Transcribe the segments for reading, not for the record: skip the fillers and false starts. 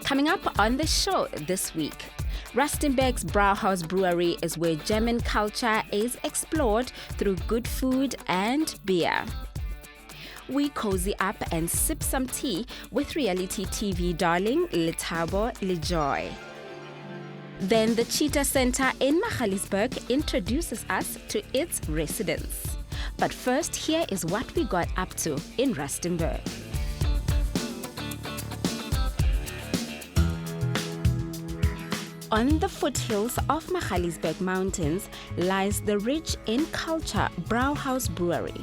Coming up on the show this week, Rustenburg's Brauhaus Brewery is where German culture is explored through good food and beer. We cozy up and sip some tea with reality TV darling Lethabo Lejoy. Then the Cheetah Center in Magaliesburg introduces us to its residents. But first, here is what we got up to in Rustenburg. On the foothills of Magaliesburg Mountains lies the rich in culture Brauhaus Brewery,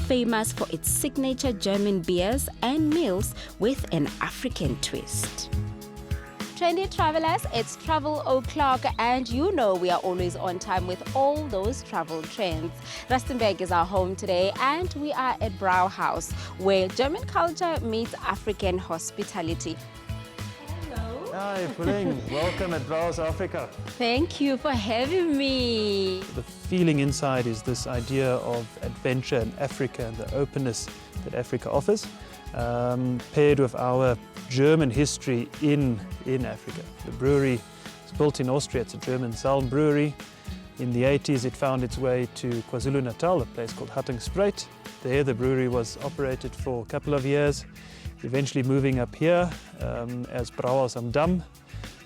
famous for its signature German beers and meals with an African twist. Trendy travelers, it's travel o'clock, and you know we are always on time with all those travel trends. Rustenburg is our home today, and we are at Brauhaus, where German culture meets African hospitality. Hi, Puling. Welcome at Brauhaus Africa. Thank you for having me. The feeling inside is this idea of adventure in Africa and the openness that Africa offers, paired with our German history in Africa. The brewery is built in Austria. It's a German Salm brewery. In the 80s, it found its way to KwaZulu-Natal, a place called Hattingspruit. There, the brewery was operated for a couple of years, eventually moving up here as Brauhaus am Dam.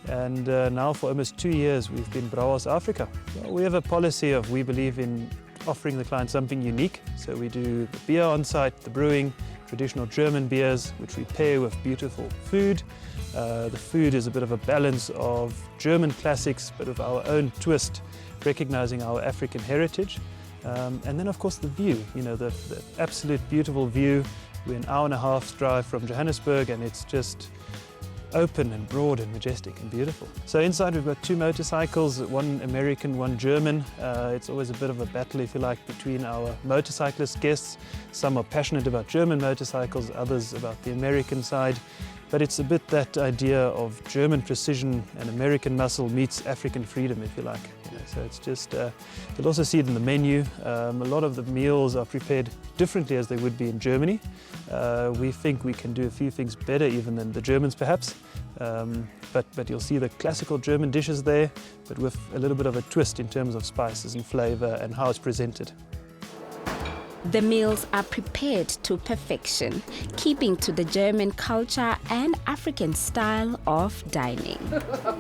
And now for almost 2 years, we've been Brauhaus Africa. Well, we have a policy of, we believe in offering the client something unique. So we do the beer on site, the brewing, traditional German beers, which we pair with beautiful food. The food is a bit of a balance of German classics, but with our own twist, recognizing our African heritage. And then, of course, the view, you know, the absolute beautiful view. We're an hour and a half's drive from Johannesburg, and it's just open and broad and majestic and beautiful. So inside we've got 2 motorcycles, one American, one German. It's always a bit of a battle, if you like, between our motorcyclist guests. Some are passionate about German motorcycles, others about the American side. But it's a bit that idea of German precision and American muscle meets African freedom, if you like. You know, so it's just, you'll also see it in the menu. A lot of the meals are prepared differently as they would be in Germany. We think we can do a few things better even than the Germans perhaps. But you'll see the classical German dishes there, but with a little bit of a twist in terms of spices and flavor and how it's presented. The meals are prepared to perfection, keeping to the German culture and African style of dining.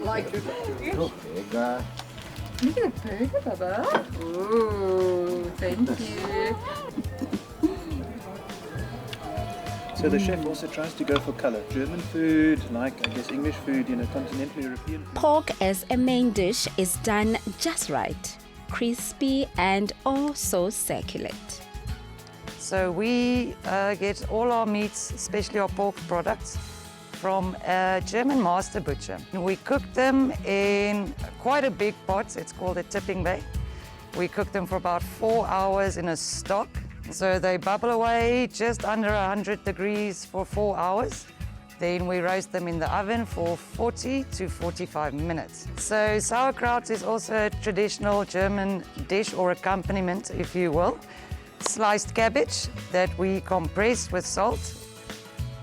Like it. Look at the burger, Baba. Ooh, thank you. So the chef also tries to go for color. German food, like I guess English food, you know, continental European food. Pork as a main dish is done just right, crispy and oh so succulent. So we get all our meats, especially our pork products, from a German master butcher. We cook them in quite a big pot. It's called a tipping bay. We cook them for about 4 hours in a stock. So they bubble away just under 100 degrees for 4 hours. Then we roast them in the oven for 40 to 45 minutes. So sauerkraut is also a traditional German dish or accompaniment, if you will. Sliced cabbage that we compress with salt.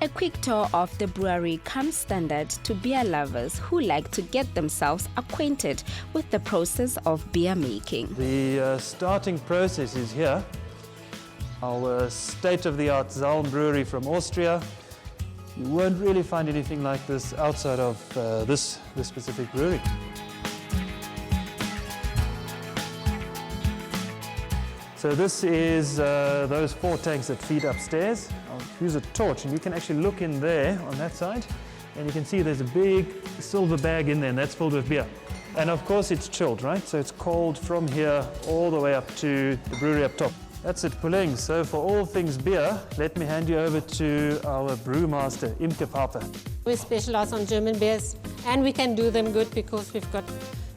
A quick tour of the brewery comes standard to beer lovers who like to get themselves acquainted with the process of beer making. The starting process is here. Our state-of-the-art Salm brewery from Austria. You won't really find anything like this outside of this specific brewery. So this is those 4 tanks that feed upstairs. I'll use a torch and you can actually look in there on that side and you can see there's a big silver bag in there and that's filled with beer. And of course it's chilled, right? So it's cold from here all the way up to the brewery up top. That's it, Puling. So for all things beer, let me hand you over to our brewmaster, Imke Pape. We specialize on German beers and we can do them good because we've got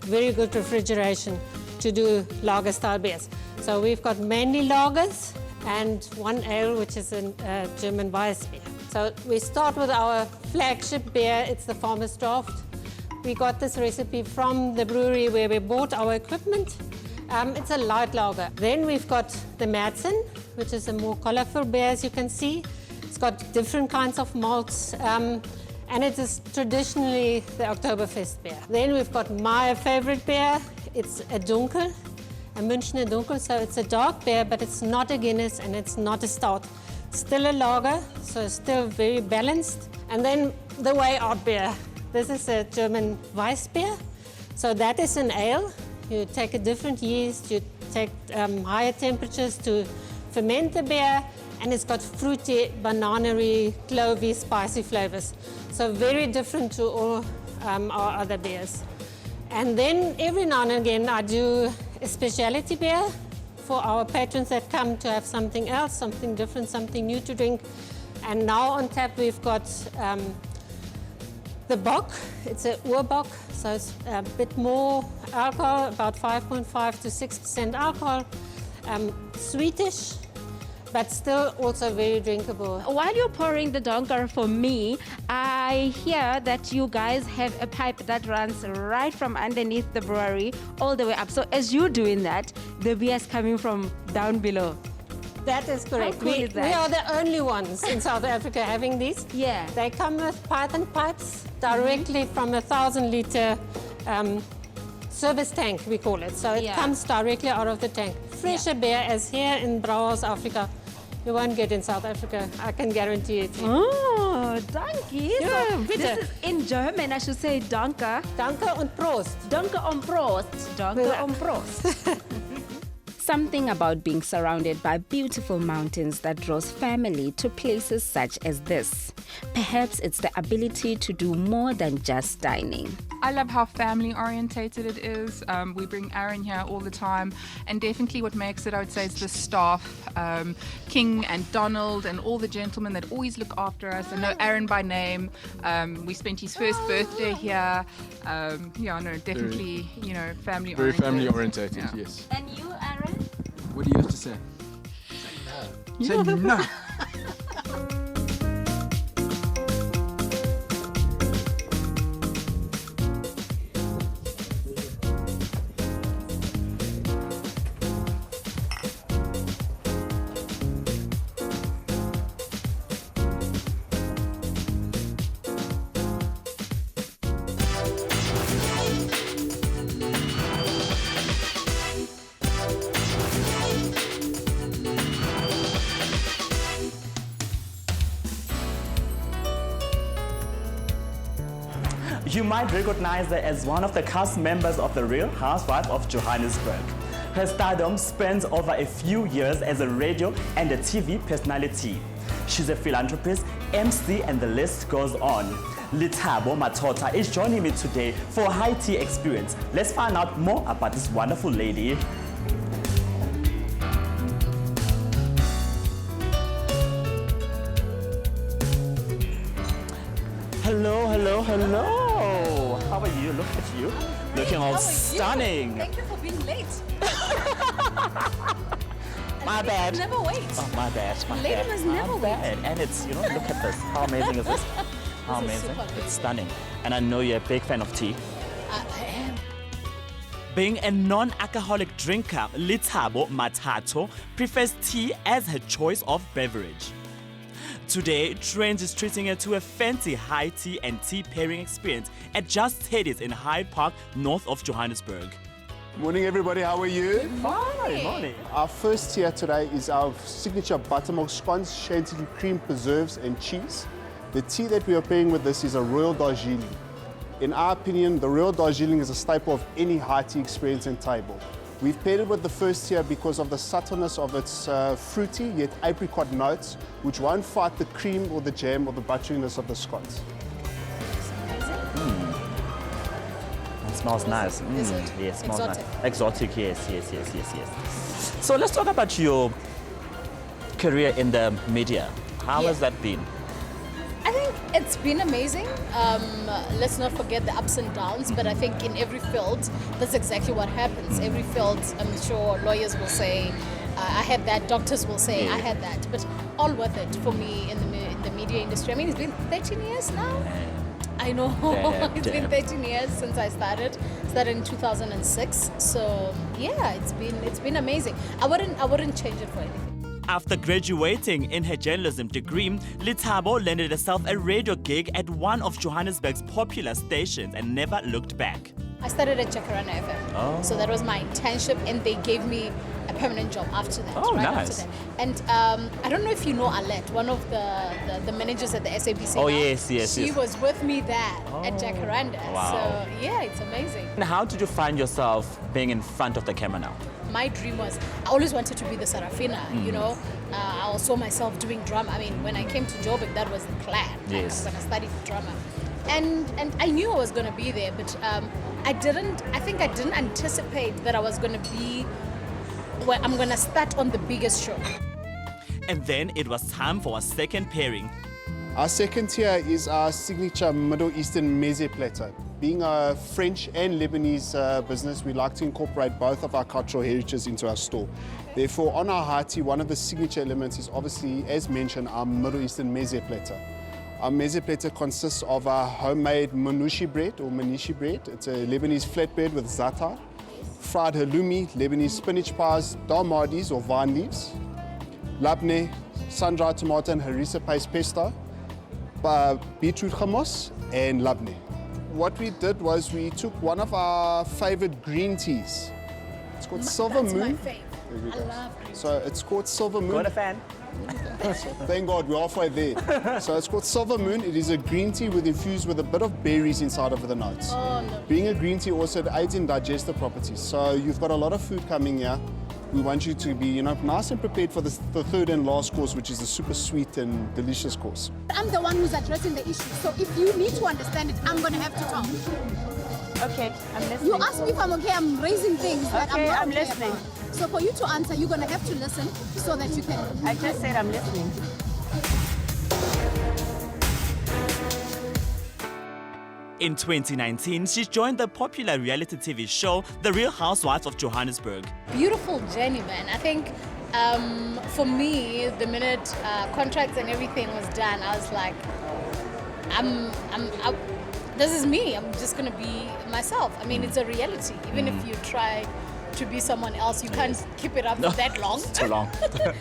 very good refrigeration to do lager style beers. So we've got mainly lagers and 1 ale, which is a German Weiss beer. So we start with our flagship beer. It's the Farmer's Draft. We got this recipe from the brewery where we bought our equipment. It's a light lager. Then we've got the Madsen, which is a more colorful beer, as you can see. It's got different kinds of malts, and it is traditionally the Oktoberfest beer. Then we've got my favorite beer. It's a Dunkel, a Münchner Dunkel. So it's a dark beer, but it's not a Guinness and it's not a stout. Still a lager, so still very balanced. And then the Way Out beer. This is a German Weissbier. So that is an ale. You take a different yeast, you take higher temperatures to ferment the beer, and it's got fruity, banana-y, clovey, spicy flavors. So very different to all our other beers. And then every now and again I do a specialty beer for our patrons that come to have something else, something different, something new to drink. And now on tap we've got the Bock. It's a Urbock, so it's a bit more alcohol, about 5.5 to 6% alcohol. Sweetish, but still also very drinkable. While you're pouring the donker for me, I hear that you guys have a pipe that runs right from underneath the brewery all the way up. So as you're doing that, the beer is coming from down below. That is correct. How cool is that? We are the only ones in South Africa having these. Yeah. They come with python pipes directly from a 1,000-liter service tank, we call it. So it comes directly out of the tank. Fresher beer as here in Brouwers, Africa. You won't get in South Africa, I can guarantee it. Oh, danke. Ja, So bitte. this is in German, I should say danke. Danke und Prost. Danke und Prost. Danke und Prost. Something about being surrounded by beautiful mountains that draws family to places such as this. Perhaps it's the ability to do more than just dining. I love how family orientated it is. We bring Aaron here all the time, and definitely what makes it, I would say, is the staff. King and Donald and all the gentlemen that always look after us. I know Aaron by name. We spent his first birthday here. Definitely, family Very oriented. family orientated, yes. And you, Aaron? What do you have to say? Say no. You might recognize her as one of the cast members of The Real Housewives of Johannesburg. Her stardom spans over a few years as a radio and a TV personality. She's a philanthropist, MC, and the list goes on. Lethabo Matota is joining me today for a high tea experience. Let's find out more about this wonderful lady. Hello, hello, hello. How are you? Look at you. Looking all stunning. Thank you for being late. My bad. Never wait. Oh, my bad. My Lady bad. must My never wait. bad. And it's, look at this. How amazing is this? How This is amazing. super good. It's stunning. And I know you're a big fan of tea. I am. Being a non-alcoholic drinker, Lethabo Mathato prefers tea as her choice of beverage. Today, Trendz is treating her to a fancy high tea and tea pairing experience at Just Teddy's in Hyde Park, north of Johannesburg. Morning everybody, how are you? Good morning. Our first tier today is our signature buttermilk scones, chantilly cream, preserves and cheese. The tea that we are pairing with this is a Royal Darjeeling. In our opinion, the Royal Darjeeling is a staple of any high tea experience in table. We've paired it with the first tier because of the subtleness of its fruity yet apricot notes, which won't fight the cream or the jam or the butteriness of the scones. It smells nice. Is it? Yes, smells Exotic. nice. Exotic, yes. So let's talk about your career in the media. How has that been? I think it's been amazing. Let's not forget the ups and downs, but I think in every field, that's exactly what happens. Every field, I'm sure lawyers will say, I had that, doctors will say, I had that, but all worth it for me in the media media industry. I mean, it's been 13 years now. I know. It's been 13 years since I started. Started in 2006. So yeah, it's been amazing. I wouldn't change it for anything. After graduating in her journalism degree, Lethabo landed herself a radio gig at one of Johannesburg's popular stations and never looked back. I started at Jacaranda FM. So that was my internship, and they gave me a permanent job after that. Oh, right nice. After that. And I don't know if you know Alette, one of the managers at the SABC. Oh, now. yes. She was with me there at Jacaranda. Wow. So yeah, it's amazing. And how did you find yourself being in front of the camera now? My dream was, I always wanted to be the Sarafina, you know. I saw myself doing drama. I mean, when I came to Joburg, that was the plan. Yes. I was going to study drama. And I knew I was going to be there, but I didn't anticipate that I was going to be where I'm going to start on the biggest show. And then it was time for a second pairing. Our second tier is our signature Middle Eastern meze platter. Being a French and Lebanese business, we like to incorporate both of our cultural heritages into our store. Therefore, on our high tea, one of the signature elements is obviously, as mentioned, our Middle Eastern meze platter. Our meze platter consists of our homemade manushi bread or manishi bread. It's a Lebanese flatbread with za'atar, fried halloumi, Lebanese spinach pies, dalmadis or vine leaves, labneh, sun-dried tomato and harissa paste pesto, beetroot hummus and labneh. What we did was we took one of our favorite green teas. It's called Silver That's Moon. my fave. I love green tea. So it's called Silver Moon. Got a fan? Thank God, we're halfway there. So it's called Silver Moon. It is a green tea infused with a bit of berries inside of the notes. Oh, no. Being a green tea also it aids in digestive properties. So you've got a lot of food coming here. We want you to be, nice and prepared for the third and last course, which is the super sweet and delicious course. I'm the one who's addressing the issue. So if you need to understand it, I'm going to have to talk. Okay, I'm listening. You ask me if I'm okay, I'm raising things that Okay, I'm I'm not okay listening. about. So for you to answer, you're going to have to listen so that you can... I just said I'm listening. In 2019, she joined the popular reality TV show, The Real Housewives of Johannesburg. Beautiful journey, man. I think for me, the minute contracts and everything was done, I was like, this is me. I'm just gonna be myself. I mean, it's a reality. Even if you try to be someone else, you can't keep it up for that long. It's too long.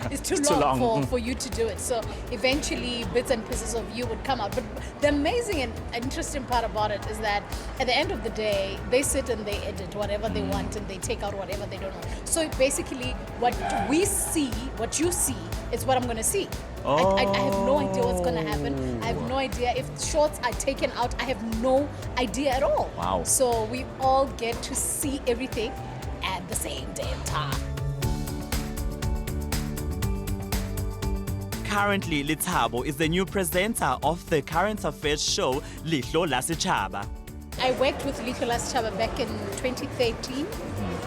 It's too long for you to do it. So eventually bits and pieces of you would come out. But the amazing and interesting part about it is that at the end of the day, they sit and they edit whatever they want and they take out whatever they don't want. So basically what we see, what you see, is what I'm going to see. I have no idea what's going to happen. I have no idea if shorts are taken out. I have no idea at all. Wow. So we all get to see everything at the same damn time. Currently, Lethabo is the new presenter of the current affairs show Lihlo la Setjhaba. I worked with Lihlo la Setjhaba back in 2013,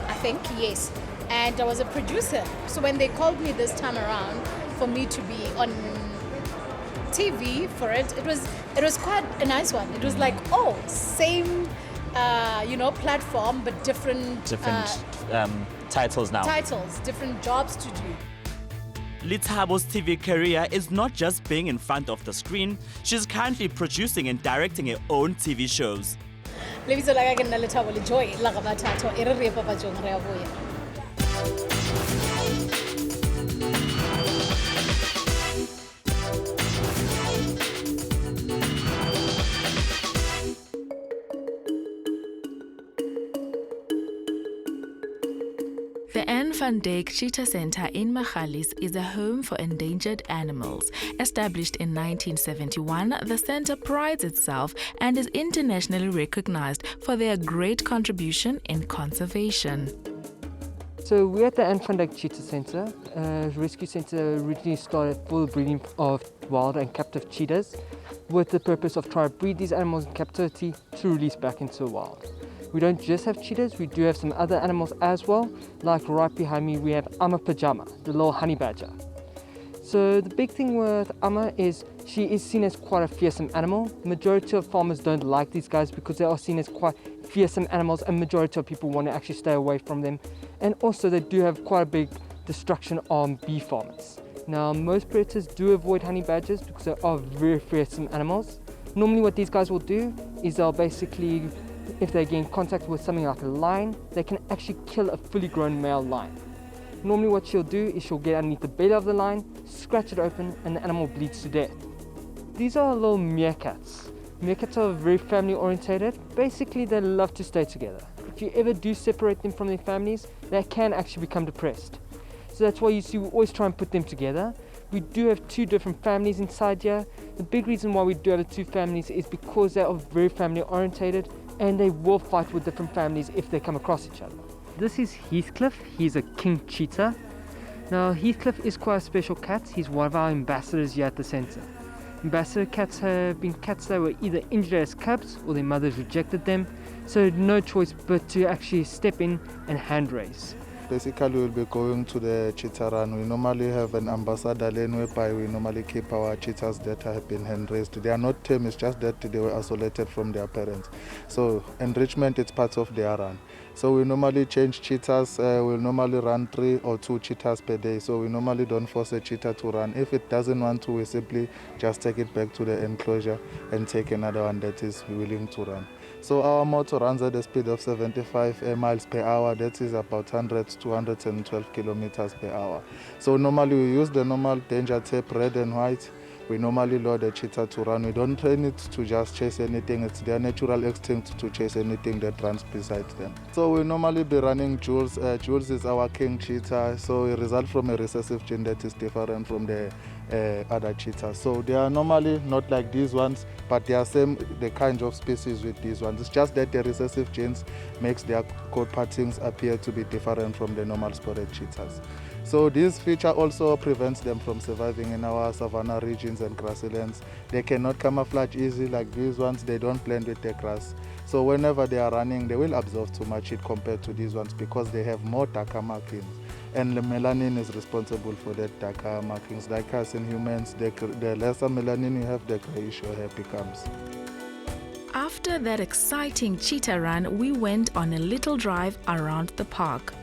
I think, yes. And I was a producer. So when they called me this time around for me to be on TV for it, it was quite a nice one. It was like, same platform, but different titles now. Titles, different jobs to do. Lethabo's TV career is not just being in front of the screen, she's currently producing and directing her own TV shows. Lebitso la ka ke nna Lethabo le Joy la ga bathatho e re re papatjong re a boya. The Anne van Dijk Cheetah Center in Magalies is a home for endangered animals. Established in 1971, the center prides itself and is internationally recognized for their great contribution in conservation. So we're at the Anne van Dijk Cheetah Center. Rescue Center originally started for the breeding of wild and captive cheetahs with the purpose of trying to breed these animals in captivity to release back into the wild. We don't just have cheetahs, we do have some other animals as well, like right behind me we have Amma Pajama, the little honey badger. So the big thing with Amma is she is seen as quite a fearsome animal. Majority of farmers don't like these guys because they are seen as quite fearsome animals and majority of people want to actually stay away from them. And also they do have quite a big destruction on bee farmers. Now, most predators do avoid honey badgers because they are very fearsome animals. Normally what these guys will do is they'll basically, if they get in contact with something like a lion, they can actually kill a fully grown male lion. Normally what she'll do is she'll get underneath the belly of the lion, scratch it open, and the animal bleeds to death. These are little meerkats. Meerkats are very family orientated. Basically they love to stay together. If you ever do separate them from their families, they can actually become depressed. So that's why you see we always try and put them together. We do have two different families inside here. The big reason why we do have the two families is because they are very family orientated and they will fight with different families if they come across each other. This is Heathcliff. He's a king cheetah. Now Heathcliff is quite a special cat. He's one of our ambassadors here at the centre. Ambassador cats have been cats that were either injured as cubs or their mothers rejected them, so no choice but to actually step in and hand raise. Basically, we'll be going to the cheetah run. We normally have an ambassador lane whereby we normally keep our cheetahs that have been hand raised. They are not tame, it's just that they were isolated from their parents. So enrichment is part of their run. So we normally change cheetahs. We'll normally run 3 or 2 cheetahs per day. So we normally don't force a cheetah to run. If it doesn't want to, we simply just take it back to the enclosure and take another one that is willing to run. So our motor runs at a speed of 75 miles per hour. That is about 100 to 112 kilometers per hour. So normally we use the normal danger tape, red and white. We normally load the cheetah to run. We don't train it to just chase anything. It's their natural instinct to chase anything that runs beside them. So we normally be running Jules. Jules is our king cheetah. So it results from a recessive gene that is different from the other cheetahs. So they are normally not like these ones, but they are the kind of species with these ones. It's just that the recessive genes makes their coat patterns appear to be different from the normal spotted cheetahs. So this feature also prevents them from surviving in our savanna regions and grasslands. They cannot camouflage easy like these ones. They don't blend with the grass. So whenever they are running, they will absorb too much heat compared to these ones because they have more darker markings. And the melanin is responsible for that darker markings. Like us in humans, the lesser melanin you have, the grayish your hair becomes. After that exciting cheetah run, we went on a little drive around the park.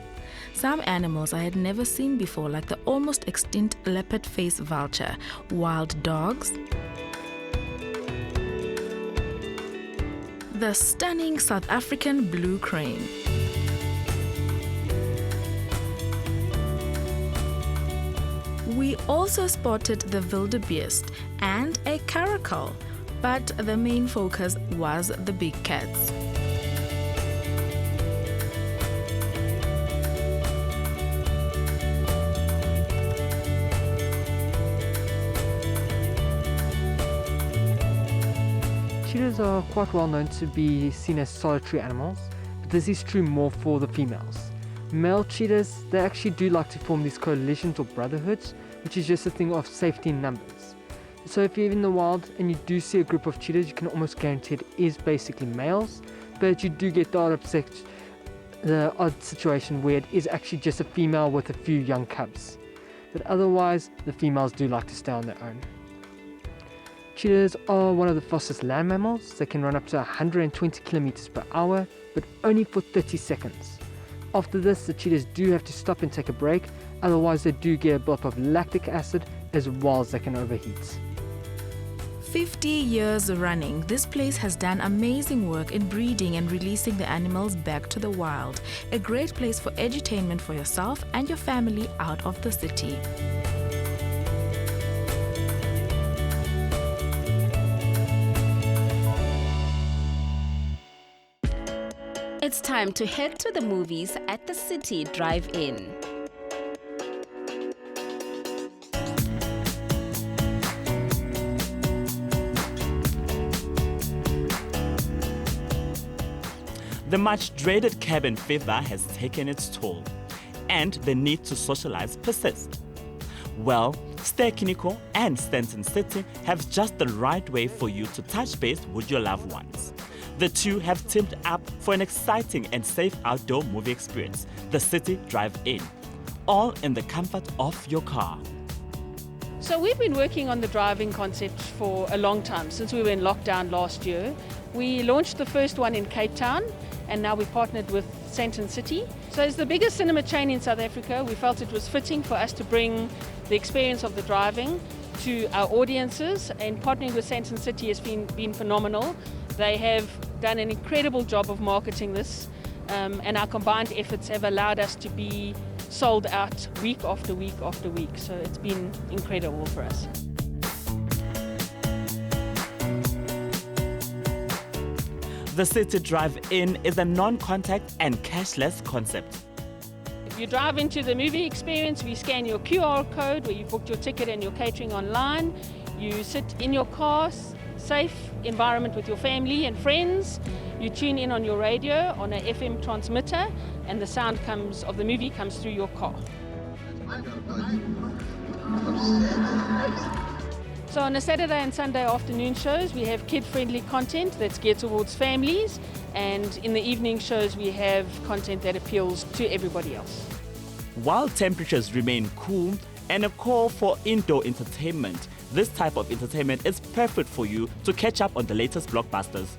Some animals I had never seen before, like the almost extinct leopard-faced vulture, wild dogs, the stunning South African blue crane, we also spotted the wildebeest and a caracal, but the main focus was the big cats. Cheetahs are quite well known to be seen as solitary animals, but this is true more for the females. Male cheetahs, they actually do like to form these coalitions or brotherhoods, which is just a thing of safety in numbers. So if you're in the wild and you do see a group of cheetahs, you can almost guarantee it is basically males, but you do get the odd situation where it is actually just a female with a few young cubs. But otherwise, the females do like to stay on their own. Cheetahs are one of the fastest land mammals. They can run up to 120 kilometers per hour, but only for 30 seconds. After this, the cheetahs do have to stop and take a break, otherwise they do get a buildup of lactic acid as well as they can overheat. 50 years running, this place has done amazing work in breeding and releasing the animals back to the wild. A great place for edutainment for yourself and your family out of the city. It's time to head to the movies at the City Drive-In. The much dreaded cabin fever has taken its toll, and the need to socialize persists. Well, Ster-Kinekor and Stanton City have just the right way for you to touch base with your loved ones. The two have teamed up for an exciting and safe outdoor movie experience, the City Drive-In, all in the comfort of your car. So we've been working on the driving concept for a long time, since we were in lockdown last year. We launched the first one in Cape Town, and now we partnered with Sandton City. So as the biggest cinema chain in South Africa, we felt it was fitting for us to bring the experience of the driving to our audiences, and partnering with Sandton City has been phenomenal. They have done an incredible job of marketing this, and our combined efforts have allowed us to be sold out week after week after week. So it's been incredible for us. The City Drive-In is a non-contact and cashless concept. If you drive into the movie experience, we scan your QR code where you booked your ticket and your catering online. You sit in your car, safe environment with your family and friends. You tune in on your radio on an FM transmitter, and the sound of the movie comes through your car. So on a Saturday and Sunday afternoon shows, we have kid-friendly content that's geared towards families, and in the evening shows we have content that appeals to everybody else. While temperatures remain cool and a call for indoor entertainment, this type of entertainment is perfect for you to catch up on the latest blockbusters.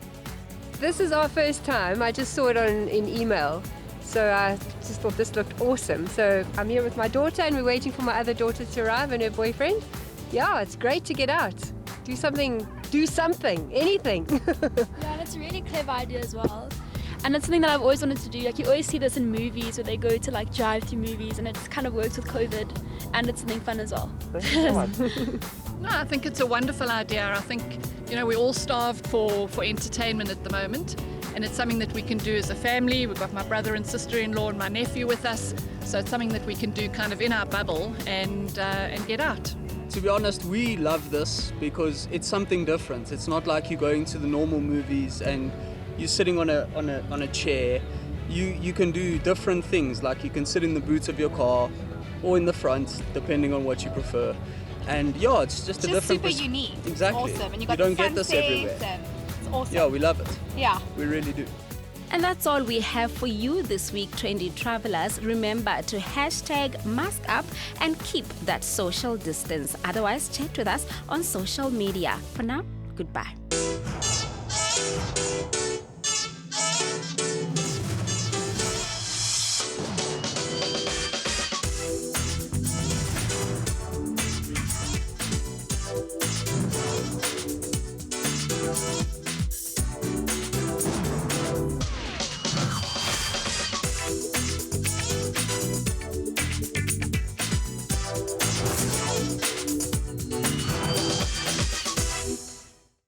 This is our first time. I just saw it in email, so I just thought this looked awesome. So I'm here with my daughter, and we're waiting for my other daughter to arrive and her boyfriend. Yeah, it's great to get out, do something, anything. Yeah, and it's a really clever idea as well. And it's something that I've always wanted to do. Like, you always see this in movies where they go to like drive-through movies, and it kind of works with COVID, and it's something fun as well. No, I think it's a wonderful idea. I think, we're all starved for entertainment at the moment, and it's something that we can do as a family. We've got my brother and sister-in-law and my nephew with us, so it's something that we can do kind of in our bubble and get out. To be honest, we love this because it's something different. It's not like you're going to the normal movies and you're sitting on a chair. You can do different things, like you can sit in the boot of your car or in the front, depending on what you prefer. And yeah, it's just a different... super unique. Exactly. Awesome. And you don't get this everywhere. It's awesome. Yeah, we love it. Yeah. We really do. And that's all we have for you this week, Trendy Travelers. Remember to #MaskUp and keep that social distance. Otherwise, chat with us on social media. For now, goodbye.